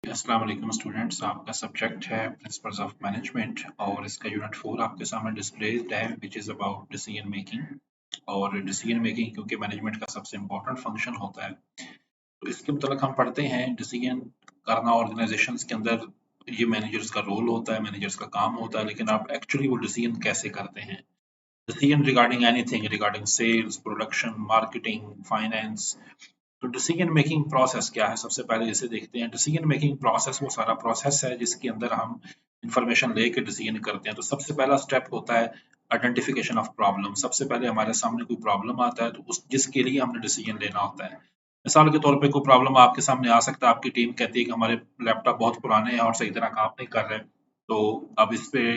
अस्सलाम वालेकुम स्टूडेंट्स, आपका सब्जेक्ट है प्रिंसिपल्स ऑफ मैनेजमेंट और इसका यूनिट 4 आपके सामने डिस्प्लेड है which is about decision making. और डिसीजन मेकिंग क्योंकि मैनेजमेंट का सबसे इम्पोर्टेंट फंक्शन होता है, तो इसके मतलब हम पढ़ते हैं डिसीजन करना ऑर्गेनाइजेशंस के अंदर। ये मैनेजर्स का रोल होता है, मैनेजर्स का काम होता है, लेकिन आप एक्चुअली वो डिसीजन कैसे करते हैं। Decision regarding anything, regarding sales, production, marketing, finance. तो डिसीजन मेकिंग प्रोसेस क्या है, सबसे पहले इसे देखते हैं। डिसीजन मेकिंग प्रोसेस वो सारा प्रोसेस है जिसके अंदर हम इंफॉर्मेशन लेके डिसीजन करते हैं। तो सबसे पहला स्टेप होता है आइडेंटिफिकेशन ऑफ प्रॉब्लम। सबसे पहले हमारे सामने कोई प्रॉब्लम आता है तो उस जिसके लिए हमने डिसीजन लेना होता है। मिसाल के तौर पे कोई प्रॉब्लम आपके सामने आ सकता है, आपकी टीम कहती है कि हमारे लैपटॉप बहुत पुराने हैं और सही तरह काम नहीं कर रहे, तो अब इस पे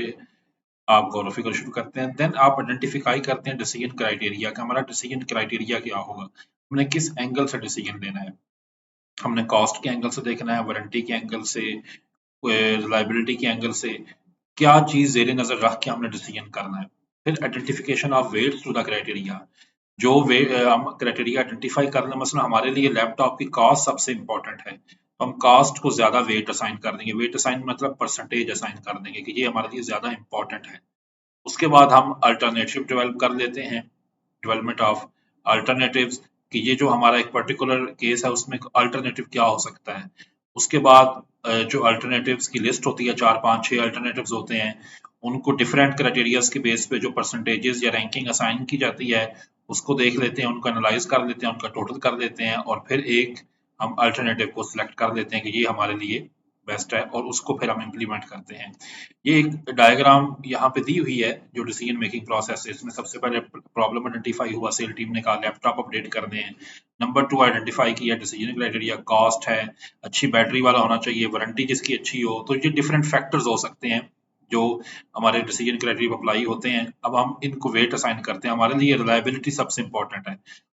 आप गौर फिक्र शुरू करते हैं। देन आप आइडेंटिफाई करते हैं डिसीजन क्राइटेरिया का, हमारा डिसीजन क्राइटेरिया क्या होगा, हमने किस एंगल से डिसीजन लेना है। हमने कॉस्ट के एंगल से देखना है, वारंटी के एंगल से, रिलायबिलिटी के एंगल से, क्या चीज जेर नजर रख के हमने डिसीजन करना है। फिर identification of weights to the criteria. जो वे हम क्राइटेरिया आइडेंटिफाई कर लें, मसलन हमारे लिए लैपटॉप की कॉस्ट सबसे इंपॉर्टेंट है, तो हम कॉस्ट को ज्यादा वेट असाइन कर देंगे। वेट असाइन मतलब परसेंटेज असाइन कर देंगे कि ये हमारे लिए ज्यादा इंपॉर्टेंट है। उसके बाद हम अल्टरनेटिव डेवलप कर लेते हैं, डेवलपमेंट ऑफ अल्टरनेटिव्स, कि ये जो हमारा एक पर्टिकुलर केस है उसमें अल्टरनेटिव क्या हो सकता है। उसके बाद जो अल्टरनेटिव्स की लिस्ट होती है, 4 5 6 अल्टरनेटिव्स होते हैं, उनको डिफरेंट क्राइटेरियाज के बेस पे जो परसेंटेजेस या रैंकिंग असाइन की जाती है उसको देख लेते हैं, उनको एनालाइज कर लेते हैं, उनका टोटल कर देते हैं और फिर एक हम अल्टरनेटिव को सिलेक्ट कर लेते हैं कि ये हमारे लिए बेस्ट है और उसको फिर हम इम्प्लीमेंट करते हैं। ये एक डायग्राम यहाँ पे दी हुई है जो डिसीजन मेकिंग प्रोसेस है। इसमें सबसे पहले प्रॉब्लम आइडेंटिफाई हुआ, सेल टीम ने कहा लैपटॉप अपडेट करने हैं। नंबर 2 आइडेंटिफाई किया डिसीजन क्राइटेरिया, कॉस्ट है, अच्छी बैटरी वाला होना चाहिए, वारंटी जिसकी अच्छी हो। तो ये डिफरेंट फैक्टर्स हो सकते हैं जो हमारे डिसीजन क्राइटेरिया अप्लाई होते हैं। अब हम इनको वेट असाइन करते हैं। हमारे लिए रिलायबिलिटी सबसे इंपॉर्टेंट है,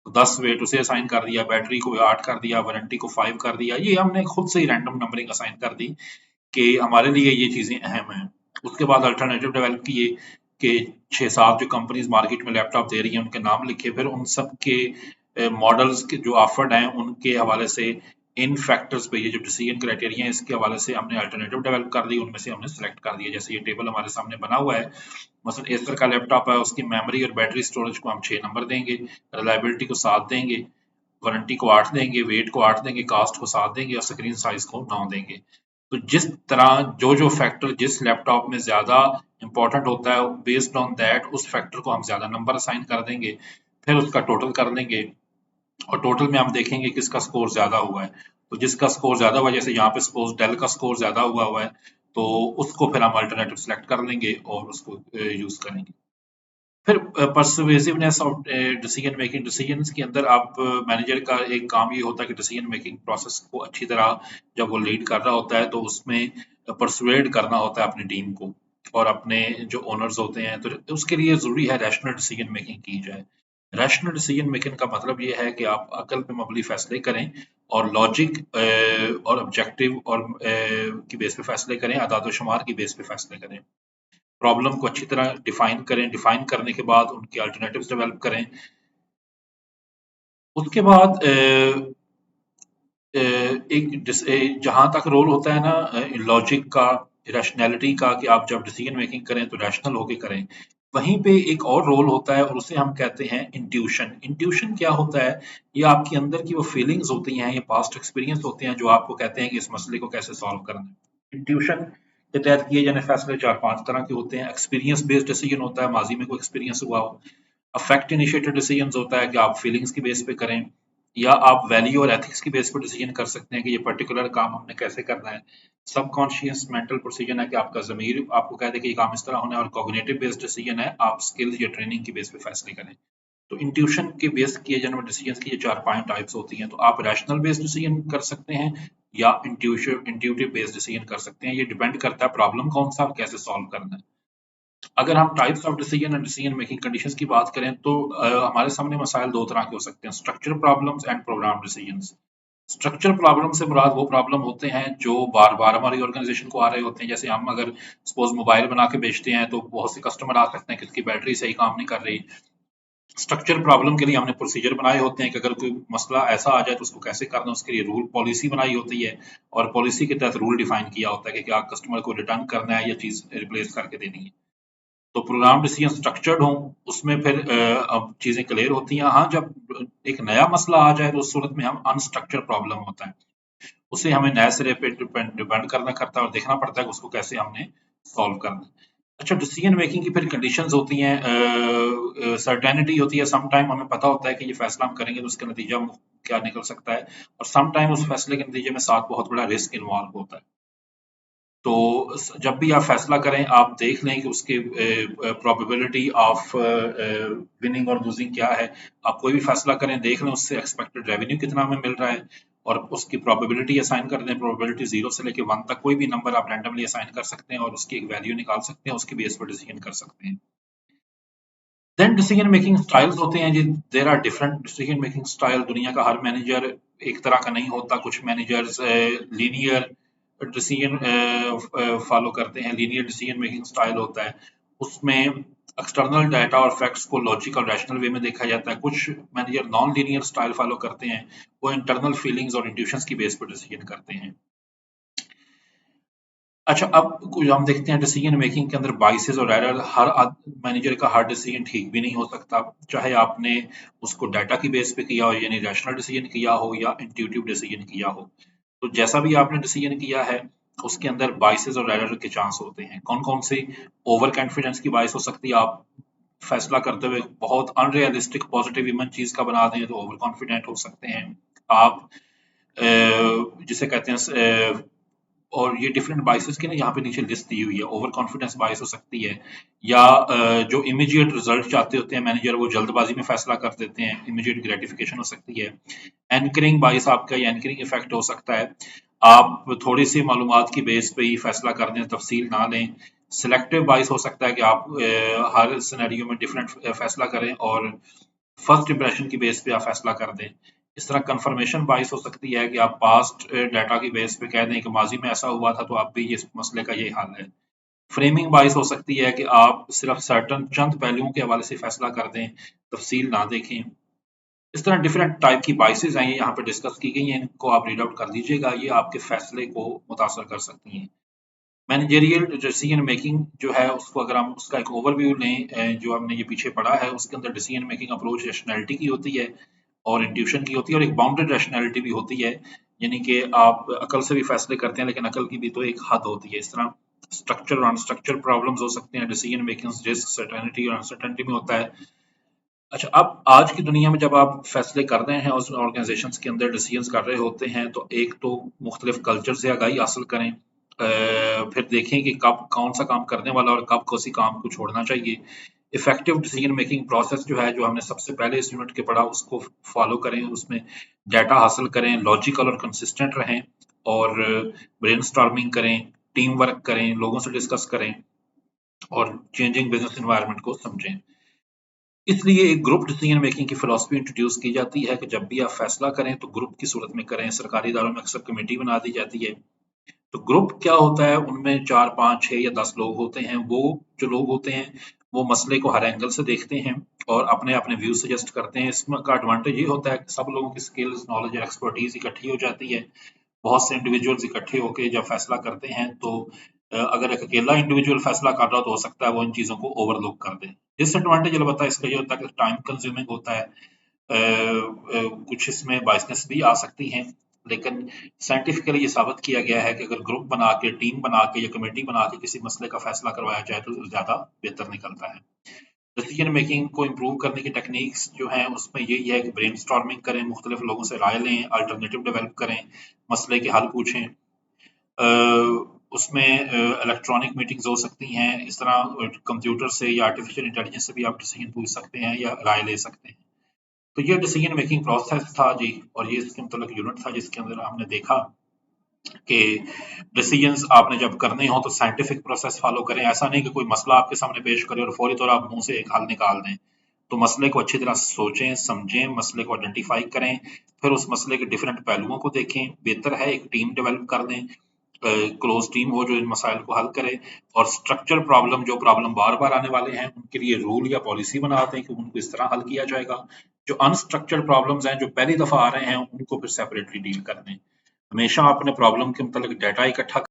तो 10 वेट उसे असाइन कर दिया, बैटरी को 8 कर दिया, वारंटी को 5 कर दिया। ये हमने खुद से ही रैंडम नंबरिंग असाइन कर दी कि हमारे लिए ये चीजें अहम हैं। उसके बाद अल्टरनेटिव डेवलप किए कि 6 7 जो कंपनीज मार्केट में लैपटॉप दे रही हैं उनके नाम लिखे, फिर उन सब के मॉडल्स के जो ऑफर्ड हैं उनके हवाले से इन फैक्टर्स पे, ये जो डिसीजन क्राइटेरिया है इसके हवाले से हमने अल्टरनेटिव डेवलप कर दी, उनमें से हमने सेलेक्ट कर दिया। जैसे ये टेबल हमारे सामने बना हुआ है, मसलन एसर का लैपटॉप है, उसकी मेमोरी और बैटरी स्टोरेज को हम 6 नंबर देंगे, रिलायबिलिटी को 7 देंगे, वारंटी को 8 देंगे, वेट को 8 देंगे, कास्ट को 7 देंगे और स्क्रीन साइज को 9 देंगे। तो जिस तरह जो जो फैक्टर जिस लैपटॉप में ज्यादा इंपॉर्टेंट होता है, बेस्ड ऑन दैट उस फैक्टर को हम ज्यादा नंबर असाइन कर देंगे। फिर उसका टोटल कर देंगे और टोटल में हम देखेंगे किसका स्कोर ज्यादा हुआ है। तो जिसका स्कोर ज्यादा हुआ है, जैसे यहाँ पे सपोज डेल का स्कोर ज्यादा हुआ है, तो उसको फिर हम अल्टरनेटिव सेलेक्ट कर लेंगे और उसको यूज करेंगे। फिर परसुएसिवनेस ऑफ डिसीजन मेकिंग। डिसीजंस के अंदर आप मैनेजर का एक काम ये होता है कि डिसीजन मेकिंग प्रोसेस को अच्छी तरह जब वो लीड कर रहा होता है तो उसमें परसुएड करना होता है अपनी टीम को और अपने जो ओनर्स होते हैं, तो उसके लिए जरूरी है रैशनल डिसीजन मेकिंग की जाए। रैशनल डिसीजन मेकिंग का मतलब ये है कि आप अकल पे मबनी फैसले करें और लॉजिक और ऑब्जेक्टिव और की बेस पे फैसले करें, अदाद शुमार की बेस पे फैसले करें। प्रॉब्लम को अच्छी तरह डिफाइन करें, डिफाइन करने के बाद उनके अल्टरनेटिव्स डेवलप करें। उसके बाद एक जहां तक रोल होता है ना लॉजिक का, रैशनैलिटी का, कि आप जब डिसीजन मेकिंग करें तो रैशनल होके करें, वहीं पे एक और रोल होता है और उसे हम कहते हैं इंट्यूशन। इंट्यूशन क्या होता है, ये आपके अंदर की वो फीलिंग्स होती हैं, ये पास्ट एक्सपीरियंस होते हैं जो आपको कहते हैं कि इस मसले को कैसे सॉल्व करना है। इंट्यूशन के तहत किए जाने फैसले 4 5 तरह के होते हैं। एक्सपीरियंस बेस्ड डिसीजन होता है, माजी में कोई एक्सपीरियंस हुआ हो। अफेक्ट इनिशिएटेड डिसीजन होता है कि आप फीलिंग्स की बेस पे करें, या आप वैल्यू और एथिक्स की बेस पर डिसीजन कर सकते हैं कि ये पर्टिकुलर काम हमने कैसे करना है। सबकॉन्शियस मेंटल प्रोसीजन है कि आपका ज़मीर आपको कह दे कि ये काम इस तरह होना है, और कॉग्निटिव बेस्ड डिसीजन है आप स्किल्स या ट्रेनिंग की बेस पे फैसले करें। तो इंट्यूशन के बेस किए जाने वाले डिसीजन की ये 4 5 टाइप्स होती हैं। तो आप रैशनल बेस्ड डिसीजन कर सकते हैं या इंट्यूटिव बेस्ड डिसीजन कर सकते हैं। ये डिपेंड करता है प्रॉब्लम कौन सा और कैसे सॉल्व करना है। अगर हम types of decision and decision making conditions की बात करें तो हमारे सामने मसाइल 2 तरह के हो सकते हैं, structure problems and program decisions. Structure problem से मुराद वो प्रॉब्लम होते हैं जो बार बार हमारी ऑर्गेनाइजेशन को आ रहे होते हैं। जैसे हम अगर सपोज मोबाइल बना के बेचते हैं तो बहुत से कस्टमर आ सकते हैं कि उसकी बैटरी सही काम नहीं कर रही, स्ट्रक्चर प्रॉब्लम के लिए हमने प्रोसीजर बनाए होते हैं कि अगर कोई मसला ऐसा आ जाए तो उसको कैसे करना है, उसके लिए रूल पॉलिसी बनाई होती है और पॉलिसी के तहत रूल डिफाइन किया होता है कि क्या कस्टमर को रिटर्न करना है या चीज रिप्लेस करके देनी है। तो प्रोग्राम डिसीजन स्ट्रक्चर्ड हो, उसमें फिर अब चीजें क्लियर होती हैं। हाँ, जब एक नया मसला आ जाए तो उस सूरत में हम अनस्ट्रक्चर्ड प्रॉब्लम होता है, उसे हमें नए सिरे पे डिपेंड करना करता है और देखना पड़ता है कि उसको कैसे हमने सॉल्व करना है। अच्छा, डिसीजन मेकिंग की फिर कंडीशंस होती हैं, सर्टेनिटी होती है। सम टाइम हमें पता होता है कि ये फैसला हम करेंगे तो उसका नतीजा क्या निकल सकता है, और सम टाइम उस फैसले के नतीजे में साथ बहुत बड़ा रिस्क इन्वॉल्व होता है। तो जब भी आप फैसला करें आप देख लें कि उसकी प्रोबेबिलिटी ऑफ विनिंग और लूजिंग क्या है। आप कोई भी फैसला करें देख लें उससे एक्सपेक्टेड रेवेन्यू कितना हमें मिल रहा है और उसकी प्रोबेबिलिटी असाइन कर दें। प्रोबेबिलिटी 0 से लेके 1 तक कोई भी नंबर आप रैंडमली असाइन कर सकते हैं और उसकी एक वैल्यू निकाल सकते हैं, उसके बेस पर डिसीजन कर सकते हैं। देन डिसीजन मेकिंग स्टाइल्स होते हैं जी। There are different decision making style. दुनिया का हर मैनेजर एक तरह का नहीं होता। कुछ मैनेजर्स लीनियर डिसीजन फॉलो करते हैं, लीनियर डिसीजन मेकिंग स्टाइल होता है। उसमें एक्सटर्नल डाटा और फैक्ट्स को लॉजिकल रैशनल वे में देखा जाता है। कुछ manager non linear style follow करते हैं, वो इंटरनल फीलिंग्स और इंट्यूशंस की बेस पर डिसीजन करते हैं। अच्छा, अब कुछ हम देखते हैं डिसीजन मेकिंग के अंदर बाइसेस और एरर। हर मैनेजर का हर डिसीजन ठीक भी नहीं हो सकता, चाहे आपने उसको डाटा की बेस पे किया हो, यानी रैशनल डिसीजन किया हो या इंट्यूटिव डिसीजन किया हो। तो जैसा भी आपने डिसीजन किया है उसके अंदर बाइसेस और एरर के चांस होते हैं। कौन कौन से? ओवर कॉन्फिडेंस की बाइस हो सकती है। आप फैसला करते हुए बहुत अनरियलिस्टिक पॉजिटिव इमेज चीज का बना दें तो ओवर कॉन्फिडेंट हो सकते हैं आप। जिसे कहते हैं और ये डिफरेंट बाइसेस की ना यहाँ पे नीचे लिस्ट दी हुई है। ओवर कॉन्फिडेंस बाइस हो सकती है, या जो इमीडिएट रिजल्ट चाहते होते हैं मैनेजर वो जल्दबाजी में फैसला कर देते हैं, इमीडिएट ग्रेटिफिकेशन हो सकती है। एंकरिंग बाइस आपका या एंकरिंग इफेक्ट हो सकता है, आप थोड़ी सी मालूमात की बेस पे ही फैसला कर दें, तफसील ना लें। सिलेक्टिव बाइस हो सकता है कि आप हर सिनेरियो में डिफरेंट फैसला करें और फर्स्ट इंप्रेशन की बेस पे आप फैसला कर दें। इस तरह कंफर्मेशन बाइस हो सकती है कि आप पास्ट डाटा की बेस पे कह दें कि माजी में ऐसा हुआ था तो आप भी ये मसले का ये हाल है। फ्रेमिंग बाइस हो सकती है कि आप सिर्फ सर्टन चंद पहलुओं के हवाले से फैसला कर दें, तफसील ना देखें। इस तरह डिफरेंट टाइप की बाइसेस हैं, यहाँ पे डिस्कस की गई हैं, इनको आप रीड आउट कर लीजिएगा, ये आपके फैसले को मुतासर कर सकती हैं। मैनेजरियल डिसीजन मेकिंग जो है उसको अगर हम उसका एक ओवरव्यू लें, जो हमने ये पीछे पढ़ा है उसके अंदर डिसीजन मेकिंग अप्रोच रैशनैलिटी की होती है और इंट्यूशन की होती है, और एक बाउंडेड रैशनैलिटी भी होती है, यानी कि आप अकल से भी फैसले करते हैं लेकिन अकल की भी तो एक हद होती है। इस तरह स्ट्रक्चर और अनस्ट्रक्चर प्रॉब्लम्स हो सकते हैं। डिसीजन मेकिंग रिस्क सर्टेनिटी और अनसर्टेनिटी में होता है। अच्छा, अब आज की दुनिया में जब आप फैसले कर रहे हैं उस ऑर्गेनाइजेशंस के अंदर डिसीजंस कर रहे होते हैं तो एक तो मुख्तलिफ कल्चर से आगाही हासिल करें, फिर देखें कि कब कौन सा काम करने वाला और कब किसी काम को छोड़ना चाहिए। इफेक्टिव डिसीजन मेकिंग प्रोसेस जो है, जो हमने सबसे पहले इस यूनिट के पढ़ा, उसको फॉलो करें, उसमें डाटा हासिल करें, लॉजिकल और कंसिस्टेंट रहें और ब्रेनस्टॉर्मिंग करें, टीम वर्क करें, लोगों से डिस्कस करें और चेंजिंग बिजनेस एनवायरनमेंट को समझें। इसलिए एक ग्रुप डिसीजन मेकिंग की फिलॉसफी इंट्रोड्यूस की जाती है कि जब भी आप फैसला करें तो ग्रुप की सूरत में करें। सरकारी इदारों में अक्सर कमेटी बना दी जाती है। तो ग्रुप क्या होता है, उनमें 4 5 6 या 10 लोग होते हैं। वो जो लोग होते हैं वो मसले को हर एंगल से देखते हैं और अपने अपने व्यू सजेस्ट करते हैं। इसमें का एडवांटेज ये होता है कि सब लोगों की स्किल्स नॉलेज और एक्सपर्टीज इकट्ठी हो जाती है। बहुत से इंडिविजुअल्स इकट्ठे होकर जब फैसला करते हैं तो अगर एक अकेला इंडिविजुअल फैसला कर रहा हो तो हो सकता है वो इन चीजों को ओवरलुक कर दे। डिसएडवांटेज अलबत्ता इसका ये होता है कि टाइम कंज्यूमिंग होता है। कुछ इसमें बायसनेस भी आ सकती हैं, लेकिन साइंटिफिकली ये साबित किया गया है कि अगर ग्रुप बना के, टीम बना के या कमेटी बना के किसी मसले का फैसला करवाया जाए तो ज्यादा बेहतर निकलता है। डिसीजन मेकिंग को इम्प्रूव करने की टेक्निक्स जो हैं उसमें यही है कि ब्रेनस्टॉर्मिंग करें, मुख्तलिफ लोगों से राय लें, अल्टरनेटिव डेवलप करें, मसले के हल पूछें। उसमें इलेक्ट्रॉनिक मीटिंग्स हो सकती हैं। इस तरह कंप्यूटर से या आर्टिफिशियल इंटेलिजेंस से भी आप डिसीजन पूछ सकते हैं या राय ले सकते हैं। तो ये डिसीजन मेकिंग प्रोसेस था जी, और ये इसके मतलब यूनिट था जिसके अंदर हमने देखा कि डिसीजंस आपने जब करने हो तो साइंटिफिक प्रोसेस फॉलो करें। ऐसा नहीं कि कोई मसला आपके सामने पेश करे और फौरी तौर आप मुंह से एक हल निकाल दें। तो मसले को अच्छी तरह सोचें, समझें, मसले को आइडेंटिफाई करें, फिर उस मसले के डिफरेंट पहलुओं को देखें। बेहतर है एक टीम डेवलप कर दें, क्लोज टीम हो जो इन मसाइल को हल करे, और स्ट्रक्चर प्रॉब्लम जो प्रॉब्लम बार बार आने वाले हैं उनके लिए रूल या पॉलिसी बनाते हैं कि उनको इस तरह हल किया जाएगा। जो अनस्ट्रक्चर्ड प्रॉब्लम्स हैं जो पहली दफा आ रहे हैं उनको फिर सेपरेटली डील करने। हमेशा अपने प्रॉब्लम के मतलब डाटा इकट्ठा